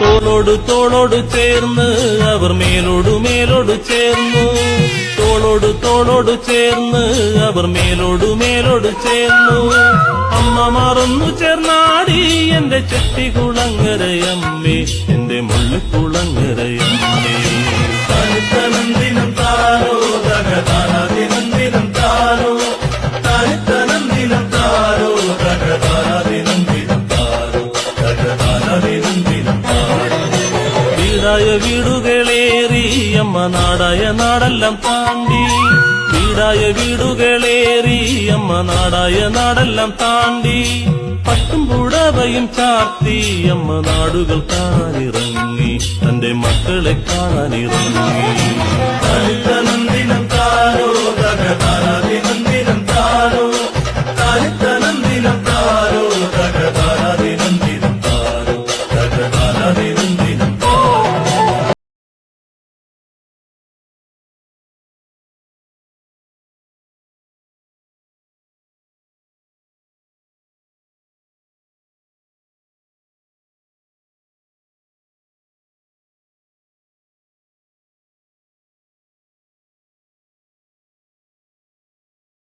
തോളോട് തോളോട് ചേർന്ന് അവർ മേലോട് മേലോട് ചേർന്നു. തോളോട് തോളോട് ചേർന്ന് അവർ മേലോട് മേലോട് ചേർന്നു. അമ്മ മറന്നു ചേർന്നാടി എന്റെ ചെട്ടികുളങ്ങരയമ്മേ, എന്റെ മുള്ളിക്കുളങ്ങരയമ്മേ. തനിത്തനന്ദിനം താരോ തകതാനദിനം താരോ, തനിത്തനന്ദിനം താരോ തകതാനദിനം താരോ, തകതാനദിനം താരോ. വീടായ വീടുകളേറി അമ്മ നാടായ നാടെല്ലാം താണ്ടി. വീടായ വീടുകളേറി അമ്മ നാടായ നാടെല്ലാം താണ്ടി. പട്ടും പുടവയും ചാർത്തി അമ്മ നാടുകൾ കാണാനിറങ്ങി, തന്റെ മക്കളെ കാണാനിറങ്ങി.